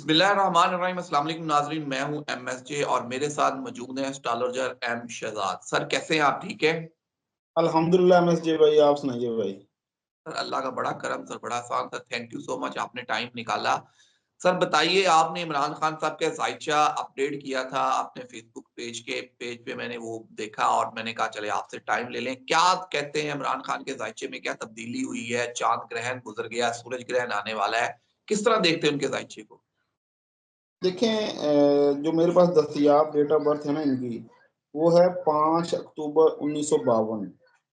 بسم اللہ الرحمن الرحیم، السلام علیکم ناظرین، میں ہوں ایم ایس جے اور میرے ساتھ موجود ہیں اسٹالرجر ایم شہزاد۔ سر کیسے ہیں آپ؟ ٹھیک ہے الحمدللہ MS جے بھائی، آپ سنائیے بھائی۔ سر، اللہ کا بڑا کرم سر، بڑا احسان سر، تھینک یو سو مچ، آپ نے ٹائم نکالا۔ سر بتائیے، آپ نے عمران خان صاحب کا زائچہ اپڈیٹ کیا تھا آپ نے فیس بک پیج پہ میں نے وہ دیکھا اور میں نے کہا چلے آپ سے ٹائم لے لیں۔ کیا کہتے ہیں عمران خان کے زائچے میں کیا تبدیلی ہوئی ہے؟ چاند گرہن گزر گیا، سورج گرہن آنے والا ہے، کس طرح دیکھتے ہیں ان کے زائچے کو؟ دیکھیں، جو میرے پاس دستیاب ڈیٹ آف برتھ ہے نا ان کی، وہ ہے 5 اکتوبر 1952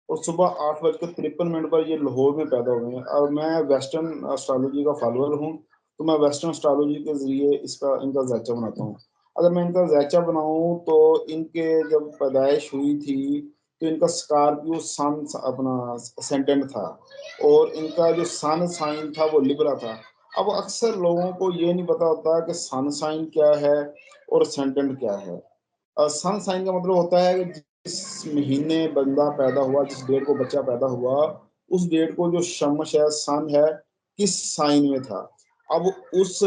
اور صبح 8:53 پر یہ لاہور میں پیدا ہوئے ہیں۔ اور میں ویسٹرن اسٹرالوجی کا فالوور ہوں، تو میں ویسٹرن اسٹرالوجی کے ذریعے ان کا زائچہ بناتا ہوں۔ اگر میں ان کا زائچہ بناؤں تو ان کے جب پیدائش ہوئی تھی تو ان کا اسکارپیو سن اپنا سینٹنٹ تھا اور ان کا جو سن سائن تھا وہ لبرا تھا۔ اب اکثر لوگوں کو یہ نہیں پتا ہوتا کہ سن سائن کیا ہے اور سینٹنٹ کیا ہے۔ سن سائن کا مطلب ہوتا ہے کہ جس مہینے بندہ پیدا ہوا، جس ڈیٹ کو بچہ پیدا ہوا، اس ڈیٹ کو جو شمس ہے، سن ہے، کس سائن میں تھا۔ اب اس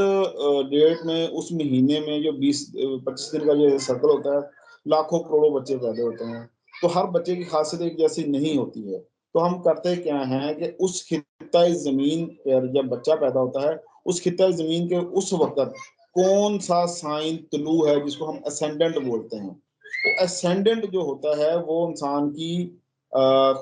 ڈیٹ میں، اس مہینے میں جو 20-25 دن کا جو سرکل ہوتا ہے، لاکھوں کروڑوں بچے پیدا ہوتے ہیں، تو ہر بچے کی خاصیت ایک جیسی نہیں ہوتی ہے۔ تو ہم کرتے کیا ہیں کہ اس خطۂ زمین پر جب بچہ پیدا ہوتا ہے، اس خطۂ زمین کے اس وقت کون سا سائن طلوع ہے، جس کو ہم اسینڈنٹ بولتے ہیں۔ اسینڈنٹ جو ہوتا ہے وہ انسان کی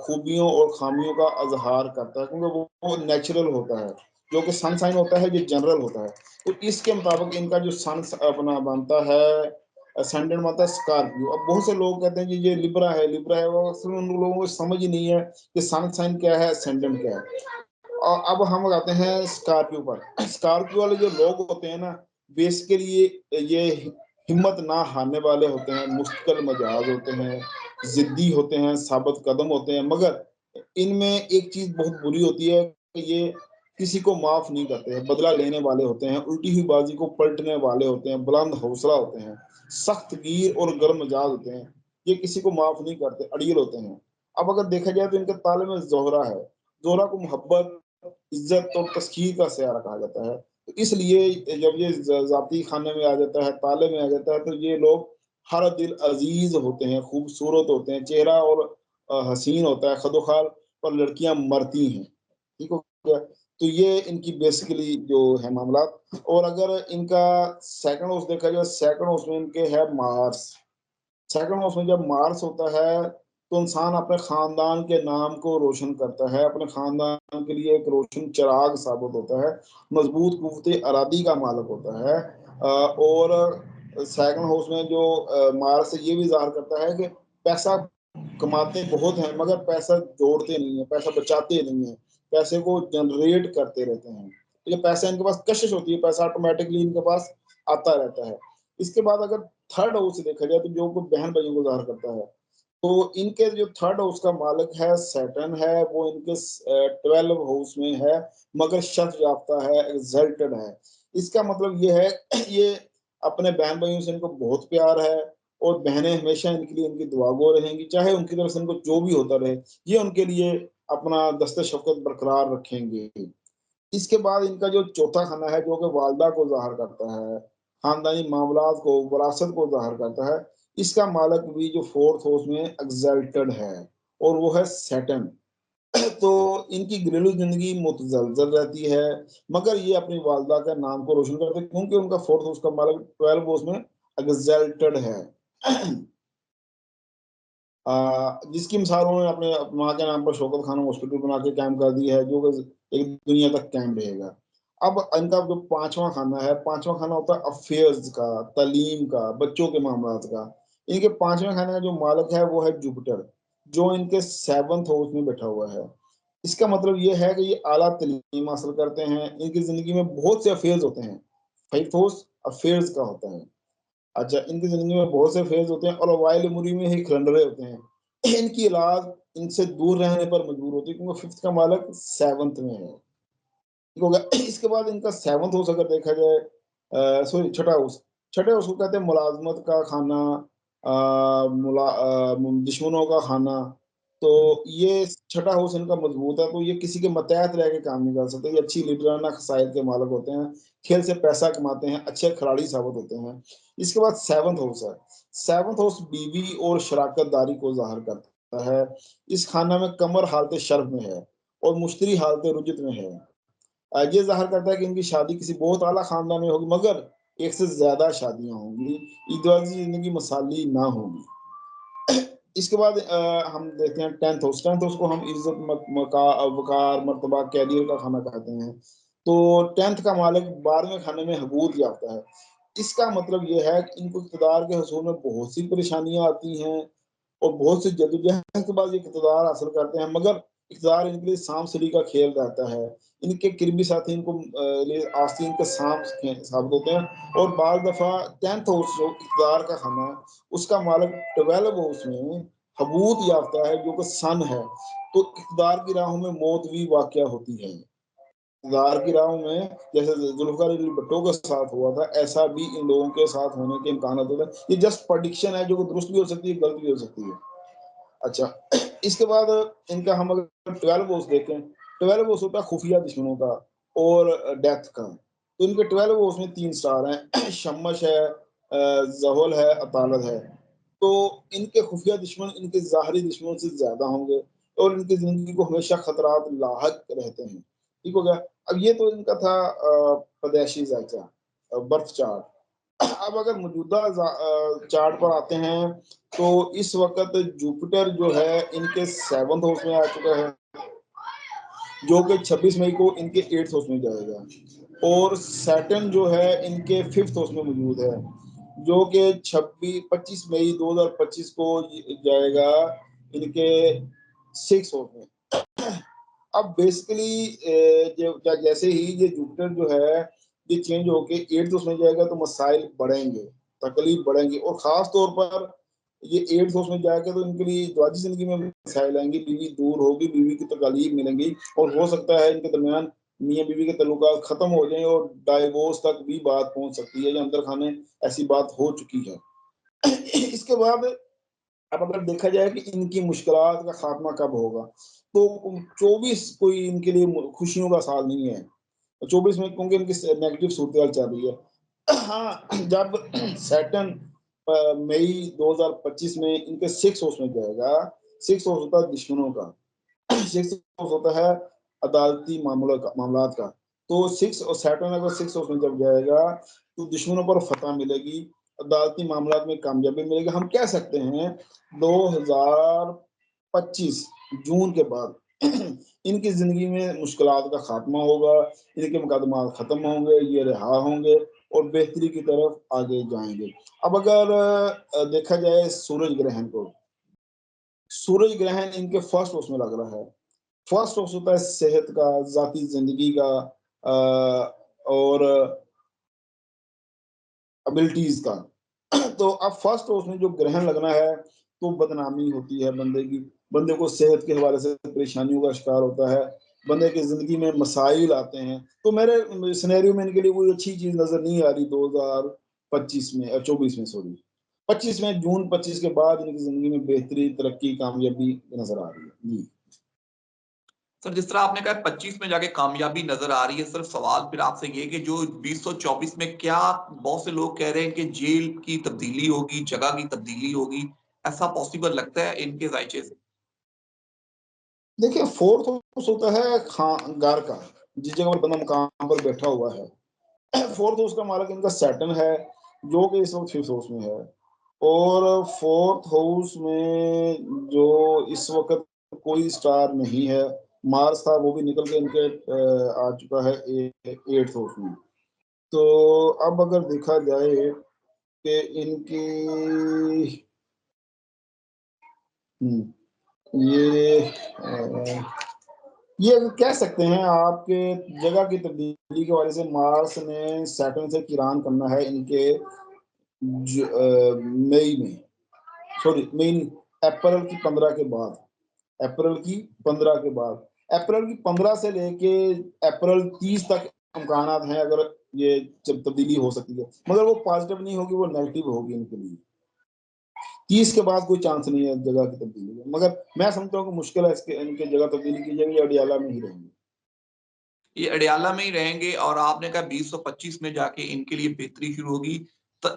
خوبیوں اور خامیوں کا اظہار کرتا ہے، کیونکہ وہ نیچرل ہوتا ہے۔ جو کہ سن سائن ہوتا ہے جو جنرل ہوتا ہے، تو اس کے مطابق ان کا جو سن اپنا بنتا ہے، اسینڈنٹ بنتا ہے اسکارپیو۔ اب بہت سے لوگ کہتے ہیں کہ یہ لبرا ہے، لبرا ہے، وہ اصل ان لوگوں کو سمجھ ہی نہیں ہے کہ سن سائن کیا ہے، اسینڈنٹ کیا ہے۔ اور اب ہم آتے ہیں اسکارپیو پر۔ اسکارپیو والے جو لوگ ہوتے ہیں نا، بیسیکلی یہ ہمت نہ ہارنے والے ہوتے ہیں، مستقل مزاج ہوتے ہیں، ضدی ہوتے ہیں، ثابت قدم ہوتے ہیں، مگر ان میں ایک چیز بہت بری ہوتی ہے کہ یہ کسی کو معاف نہیں کرتے ہیں، بدلہ لینے والے ہوتے ہیں، الٹی ہوئی بازی کو پلٹنے والے ہوتے ہیں، بلند حوصلہ ہوتے ہیں، سخت گیر اور گرم مزاج ہوتے ہیں، یہ کسی کو معاف نہیں کرتے، اڑیل ہوتے ہیں۔ اب اگر دیکھا جائے تو ان کے تالے میں زہرہ ہے۔ زہرہ کو محبت، عزت اور تسخیر کا سیارہ کہا جاتا ہے، تو اس لیے جب یہ ذاتی خانے میں آ جاتا ہے، تالے میں آ جاتا ہے، تو یہ لوگ ہر دل عزیز ہوتے ہیں، خوبصورت ہوتے ہیں، چہرہ اور حسین ہوتا ہے، خدوخال پر لڑکیاں مرتی ہیں۔ ٹھیک ہو گیا؟ تو یہ ان کی بیسیکلی جو ہے معاملات۔ اور اگر ان کا سیکنڈ ہاؤس دیکھا جائے، سیکنڈ ہاؤس میں ان کے ہے مارس۔ سیکنڈ ہاؤس میں جب مارس ہوتا ہے تو انسان اپنے خاندان کے نام کو روشن کرتا ہے، اپنے خاندان کے لیے ایک روشن چراغ ثابت ہوتا ہے، مضبوط قوت ارادی کا مالک ہوتا ہے۔ اور سیکنڈ ہاؤس میں جو مارس یہ بھی ظاہر کرتا ہے کہ پیسہ کماتے بہت ہیں مگر پیسہ جوڑتے نہیں ہیں، پیسہ بچاتے نہیں ہیں، پیسے کو جنریٹ کرتے رہتے ہیں۔ یہ پیسہ ان کے پاس کشش ہوتی ہے، پیسہ آٹومیٹکلی ان کے پاس آتا رہتا ہے۔ اس کے بعد اگر تھرڈ ہاؤس دیکھا جائے تو جو بہن بھائیوں کو ظاہر کرتا ہے، تو ان کے جو تھرڈ ہاؤس کا مالک ہے سیٹرن ہے، وہ ان کے 12 ہاؤس میں ہے، مگر شرف یافتہ ہے، ایگزلٹڈ ہے۔ اس کا مطلب یہ ہے یہ اپنے بہن بھائیوں سے ان کو بہت پیار ہے، اور بہنیں ہمیشہ ان کے لیے ان کی دعا گو رہیں گی، چاہے ان کی طرف سے ان کو جو بھی ہوتا رہے، یہ ان کے لیے اپنا دست شفقت برقرار رکھیں گے۔ اس کے بعد ان کا جو چوتھا خانہ ہے، جو کہ والدہ کو ظاہر کرتا ہے، خاندانی معاملات کو، وراثت کو ظاہر کرتا ہے، اس کا مالک بھی جو فورتھ ہاؤس میں ایگزلٹڈ ہے، اور وہ ہے سیٹن۔ تو ان کی گھریلو زندگی متزلزل رہتی ہے، مگر یہ اپنی والدہ کے نام کو روشن کرتے ہیں، کیونکہ ان کا فورتھ ہاؤس کا مالک 12 ہاؤس میں ایگزلٹڈ ہے۔ جس کی مثال انہوں نے اپنے ماں کے نام پر شوکت خانم ہاسپٹل بنا کے قائم کر دی ہے، جو کہ ایک دنیا تک قائم رہے گا۔ اب ان کا جو پانچواں خانہ ہے، پانچواں خانہ ہوتا ہے افیئرز کا، تعلیم کا، بچوں کے معاملات کا۔ ان کے پانچویں خانے کا جو مالک ہے وہ ہے جوپٹر، جو ان کے 7th ہاؤس میں بیٹھا ہوا ہے۔ اس کا مطلب یہ ہے کہ یہ اعلیٰ تعلیم حاصل کرتے ہیں، ان کی زندگی میں بہت سے افیئرز ہوتے ہیں۔ 5th ہاؤس افیئرز کا ہوتا ہے۔ اچھا، ان کی زندگی میں بہت سے فیز ہوتے ہیں، اور اوائل عمری میں ہی کھلنڈرے ہوتے ہیں۔ ان کی اولاد ان سے دور رہنے پر مجبور ہوتی ہے، کیونکہ 5th کا مالک 7th میں ہے۔ اس کے بعد ان کا 7th ہاؤس اگر دیکھا جائے، سوری چھٹا ہاؤس، چھٹے ہاؤس کو کہتے ہیں ملازمت کا خانہ، دشمنوں کا خانہ۔ تو یہ چھٹا ہاؤس ان کا مضبوط ہے، تو یہ کسی کے متحد رہ کے کام نہیں کر سکتے، یہ اچھی لیڈرانہ خصائل کے مالک ہوتے ہیں، کھیل سے پیسہ کماتے ہیں، اچھے کھلاڑی ثابت ہوتے ہیں۔ اس کے بعد سیونتھ ہاؤس ہے، سیونتھ ہاؤس بیوی اور شراکت داری کو ظاہر کرتا ہے۔ اس خانہ میں قمر حالت شرف میں ہے اور مشتری حالت رجت میں ہے۔ یہ ظاہر کرتا ہے کہ ان کی شادی کسی بہت اعلیٰ خاندان میں ہوگی، مگر ایک سے زیادہ شادیاں ہوں گی، ازدواجی زندگی مثالی نہ ہوگی۔ اس کے بعد ہم دیکھتے ہیں ٹینتھ ہاؤس، ٹینتھ ہاؤس کو ہم عزت، وقار، مرتبہ، کیریئر کا خانہ کہتے ہیں۔ تو ٹینتھ کا مالک 12ویں خانے میں حبوط یافتہ ہے۔ اس کا مطلب یہ ہے کہ ان کو اقتدار کے حصول میں بہت سی پریشانیاں آتی ہیں اور بہت سی جدوجہد کے بعد یہ اقتدار حاصل کرتے ہیں، مگر اقتدار ان کے لیے سانپ سیڑھی کا کھیل رہتا ہے۔ ان کے قربی ساتھی ان کو آستین کے سانپ ثابت ہوتے ہیں، اور بعض دفعہ ٹینتھ ہاؤس جو اقتدار کا خانہ ہے، اس کا مالک 12 ہاؤس میں حبوط یافتہ ہے جو کہ سن ہے، تو اقتدار کی راہوں میں موت بھی واقع ہوتی ہے۔ اقتدار کی راہوں میں جیسے ذوالفقار علی بھٹو کے ساتھ ہوا تھا، ایسا بھی ان لوگوں کے ساتھ ہونے کے امکانات ہوتے ہیں۔ یہ جسٹ پریڈکشن ہے جو کہ درست بھی ہو سکتی ہے، غلط بھی ہو سکتی ہے۔ اچھا، اس کے بعد ان کا ہم اگر 12 ہاؤس دیکھیں، 12 ہاؤس ہوتا ہے خفیہ دشمنوں کا اور ڈیتھ کا۔ تو ان کے 12 ہاؤس میں 3 سٹار ہیں، شمش ہے، زحل ہے، اطالت ہے۔ تو ان کے خفیہ دشمن ان کے ظاہری دشمنوں سے زیادہ ہوں گے، اور ان کی زندگی کو ہمیشہ خطرات لاحق رہتے ہیں۔ ٹھیک ہو گیا؟ اب یہ تو ان کا تھا پیدائشی ذائقہ، برتھ چارٹ۔ اب اگر موجودہ چارٹ پر آتے ہیں تو اس وقت جوپیٹر جو ہے ان کے 7th ہاؤس میں آ چکا ہے، جو کہ 26 مئی کو ان کے 8th ہاؤس میں جائے گا، اور سیٹن جو ہے ان کے 5th ہاؤس میں موجود ہے، جو کہ 25 مئی 2025 کو جائے گا ان کے 6th ہاؤس میں۔ اب بیسیکلی جیسے ہی یہ جوپیٹر جو ہے یہ چینج ہو کے 8th ہاؤس میں جائے گا تو مسائل بڑھیں گے، تکلیف بڑھیں گی، اور خاص طور پر یہ 8th ہاؤس میں جا کے تو ان کے لیے ازدواجی زندگی میں مسائل آئیں گے، بیوی دور ہوگی، بیوی کی تکالیف ملیں گی، اور ہو سکتا ہے ان کے درمیان میاں بیوی کے تعلقات ختم ہو جائیں اور ڈائیورس تک بھی بات پہنچ سکتی ہے، یا اندر خانے ایسی بات ہو چکی ہے۔ اس کے بعد اب اگر دیکھا جائے کہ ان کی مشکلات کا خاتمہ کب ہوگا، تو 24 کوئی ان کے لیے خوشیوں کا سال نہیں ہے، 24 میں کیونکہ ان کی نیگیٹو صورتحال چل رہی ہے۔ ہاں، جب سیٹن مئی 2025 میں ان کے 6 ہاؤس میں جائے گا، 6 ہاؤس ہوتا ہے دشمنوں کا، 6 ہاؤس ہوتا ہے عدالتی معاملات کا۔ تو 6 اور سیٹن اگر 6 ہاؤس میں جب جائے گا تو دشمنوں پر فتح ملے گی، عدالتی معاملات میں کامیابی ملے گی۔ ہم کہہ سکتے ہیں 2025 جون کے بعد ان کی زندگی میں مشکلات کا خاتمہ ہوگا، ان کے مقدمات ختم ہوں گے، یہ رہا ہوں گے اور بہتری کی طرف آگے جائیں گے۔ اب اگر دیکھا جائے سورج گرہن کو، سورج گرہن ان کے 1st ہاؤس میں لگ رہا ہے۔ 1st ہاؤس ہوتا ہے صحت کا، ذاتی زندگی کا، اور ابلٹیز کا۔ تو اب 1st ہاؤس میں جو گرہن لگنا ہے تو بدنامی ہوتی ہے بندے کی، بندے کو صحت کے حوالے سے پریشانیوں کا شکار ہوتا ہے، بندے کی زندگی میں مسائل آتے ہیں۔ تو میرے سینیریو میں ان کے لیے کوئی اچھی چیز نظر نہیں آ رہی 2025 میں، 24 میں، سوری 25 میں، جون 25 کے بعد ان کی زندگی میں بہتری، ترقی، کامیابی نظر آ رہی ہے۔ جی سر، جس طرح آپ نے کہا 25 میں جا کے کامیابی نظر آ رہی ہے، صرف سوال پھر آپ سے یہ کہ جو 2024 میں کیا بہت سے لوگ کہہ رہے ہیں کہ جیل کی تبدیلی ہوگی، جگہ کی تبدیلی ہوگی، ایسا پاسبل لگتا ہے ان کے ذائچے سے؟ دیکھیں، 4th ہاؤس ہوتا ہے گھر کا، جس جگہ پر بندہ مقام پر بیٹھا ہوا ہے۔ 4th ہاؤس کا مالک ان کا سیٹن ہے، جو کہ اس وقت 5th ہاؤس میں ہے، اور 4th ہاؤس میں جو اس وقت کوئی سٹار نہیں ہے، مارس تھا وہ بھی نکل کے ان کے آ چکا ہے 8th ہاؤس میں۔ تو اب اگر دیکھا جائے کہ ان کی یہ کہہ سکتے ہیں آپ کے جگہ کی تبدیلی کے حوالے سے مارس نے سیٹن سے کران کرنا ہے ان کے مئی میں، سوری مئی، اپریل کی 15 کے بعد، اپریل کی 15 کے بعد، اپریل کی 15 سے لے کے اپریل 30 تک امکانات ہیں اگر یہ تبدیلی ہو سکتی ہے، مگر وہ پازیٹیو نہیں ہوگی، وہ نیگیٹو ہوگی ان کے لیے۔ 30 کے بعد کوئی چانس نہیں ہے جگہ کی تبدیلی کا، مگر میں سمجھتا ہوں کہ مشکل ہے ان کے جگہ تبدیلی کی جائے گی، اڈیالہ میں ہی رہیں گے۔ یہ اڈیالہ میں ہی رہیں گے اور آپ نے کہا 2025 میں جا کے ان کے لیے بہتری شروع ہوگی،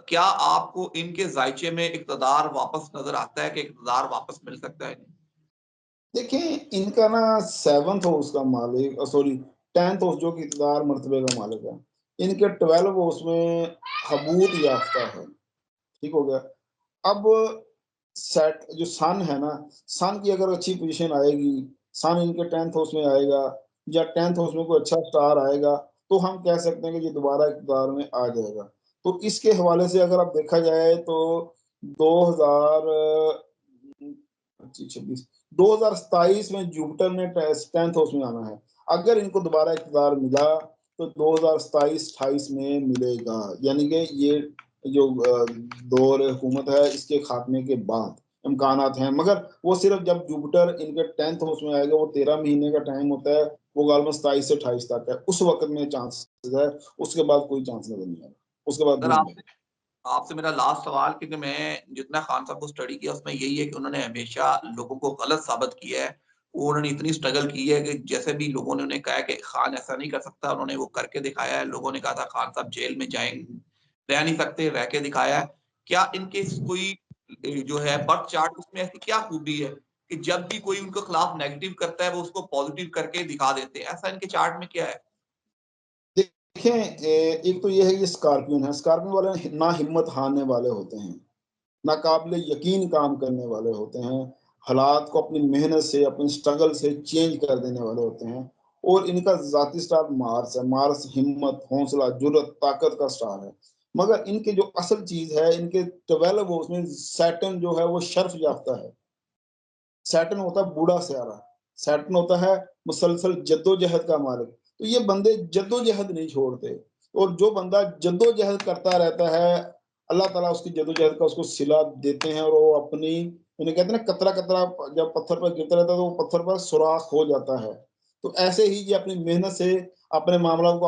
کیا آپ کو ان کے ذائچے میں اقتدار واپس نظر آتا ہے کہ اقتدار واپس مل سکتا ہے؟ دیکھیں ان کا نا 7th ہاؤس کا مالک، سوری 10th ہاؤس جو کہ اقتدار مرتبے کا مالک ہے، ان کے 12 ہاؤس میں حبوط یافتہ ہے، ٹھیک ہو گیا۔ اب سیٹ جو سن ہے نا، سن کی اگر اچھی پوزیشن آئے گی، سن ان کے 10th ہاؤس میں آئے گا یا 10th ہاؤس میں کوئی اچھا سٹار آئے گا، تو ہم کہہ سکتے ہیں کہ یہ دوبارہ اقتدار میں آ جائے گا۔ تو اس کے حوالے سے اگر آپ دیکھا جائے تو 2027 میں جوپٹر نے 10th ہاؤس میں آنا ہے، اگر ان کو دوبارہ اقتدار ملا تو 2027-28 میں ملے گا، یعنی کہ یہ جو دور حکومت ہے اس کے خاتمے کے بعد امکانات ہیں، مگر وہ صرف جب جوپٹر ان کے 10th ہاؤس میں آئے گا، وہ 13 مہینے کا ٹائم ہوتا ہے، وہ غالباً 27 سے 28 تک ہے، اس وقت میں چانس ہے، اس کے بعد کوئی چانس نظر نہیں آئے گا، اس کے بعد سر بھول جائے۔ آپ سے میرا لاسٹ سوال، کیونکہ میں جتنا خان صاحب کو اسٹڈی کیا اس میں یہی ہے کہ انہوں نے ہمیشہ لوگوں کو غلط ثابت کیا ہے، وہ انہوں نے اتنی اسٹرگل کی ہے کہ جیسے بھی لوگوں نے انہیں کہا کہ خان ایسا نہیں کر سکتا، انہوں نے وہ کر کے دکھایا ہے۔ لوگوں نے کہا تھا خان صاحب جیل میں جائیں، رہ نہیں سکتے، رہ کے دکھایا ہے۔ کیا ان کے کوئی جو ہے برتھ چارٹ، اس میں ایسی کیا خوبی ہے کہ جب بھی کوئی ان کے خلاف نیگیٹو کرتا ہے وہ اس کو پازیٹیو کر کے دکھا دیتے ہیں؟ ایسا ان کے چارٹ میں کیا ہے؟ دیکھیں ایک تو یہ ہے، یہ اسکارپین ہے، اسکارپین والے نہ ہمت ہارنے والے ہوتے ہیں، ناقابل یقین کام کرنے والے ہوتے ہیں، حالات کو اپنی محنت سے، اپنی سٹرگل سے چینج کر دینے والے ہوتے ہیں، اور ان کا ذاتی سٹار مارس ہے۔ مارس ہمت، حوصلہ، جرأت، طاقت کا سٹار ہے، مگر ان کے جو اصل چیز ہے، ان کے 12 ہاؤس میں سیٹن جو ہے وہ شرف یافتہ ہے۔ سیٹن ہوتا ہے بوڑھا سیارہ، سیٹن ہوتا ہے مسلسل جد و جہد کا مالک، تو یہ بندے جد و جہد نہیں چھوڑتے، اور جو بندہ جد و جہد کرتا رہتا ہے اللہ تعالیٰ اس کی جد و جہد کا اس کو صلہ دیتے ہیں، اور وہ اپنی، انہیں کہتے ہیں نا قطرہ قطرہ جب پتھر پر گرتا رہتا ہے تو وہ پتھر پر سوراخ ہو جاتا ہے، تو ایسے ہی یہ اپنی محنت سے اپنے معاملات کو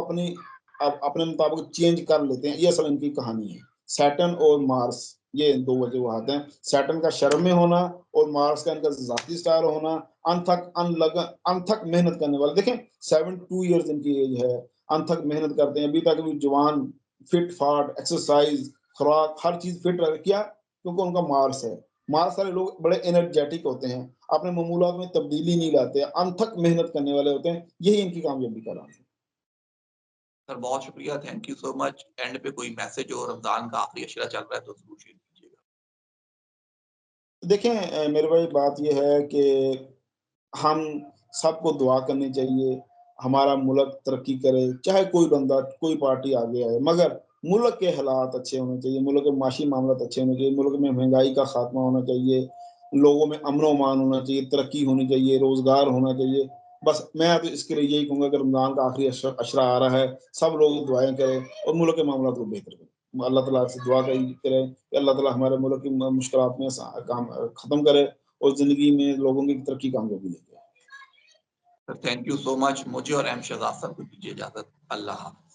اپنے مطابق چینج کر لیتے ہیں۔ یہ اصل ان کی کہانی ہے، سیٹن اور مارس، یہ دو وجوہات ہیں، سیٹن کا شرم میں ہونا اور مارس کا ان کا ذاتی سٹار ہونا، انتھک محنت کرنے والے۔ دیکھیں 72 ایئرز ان کی ایج ہے، انتھک محنت کرتے ہیں، ابھی تک بھی جوان، فٹ فاٹ، ایکسرسائز، خوراک، ہر چیز فٹ رہ کیا، کیونکہ ان کا مارس ہے۔ مارس والے لوگ بڑے انرجیٹک ہوتے ہیں، اپنے معمولات میں تبدیلی نہیں لاتے، انتھک محنت کرنے والے ہوتے ہیں، یہی ان کی کامیابی کا راز ہے۔ سر بہت شکریہ، thank you so much. And پہ کوئی میسج ہو، رمضان کا آخری اشرہ چل رہا ہے تو ضرور شیئر کیجیے گا۔ دیکھیں میرے بھائی بات یہ ہے کہ ہم سب کو دعا کرنی چاہیے، ہمارا ملک ترقی کرے، چاہے کوئی بندہ، کوئی پارٹی آگے آئے، مگر ملک کے حالات اچھے ہونے چاہیے، ملک کے معاشی معاملات اچھے ہونے چاہیے، ملک میں مہنگائی کا خاتمہ ہونا چاہیے، لوگوں میں امن و امان ہونا چاہیے، ترقی ہونی چاہیے، روزگار ہونا چاہیے۔ بس میں تو اس کے لیے یہی کہوں گا کہ رمضان کا آخری اشرہ آ رہا ہے، سب لوگ دعائیں کریں اور ملک کے معاملات کو بہتر کریں۔ اللہ تعالیٰ سے دعا کریں کہ اللہ تعالیٰ ہمارے ملک کی مشکلات میں کام ختم کرے اور زندگی میں لوگوں کی ترقی کامیابی لے کے آئے۔ سر تھینک یو سو مچ، مجھے اور ایم شہزاد صاحب کو دیجیے اجازت۔ اللہ حافظ۔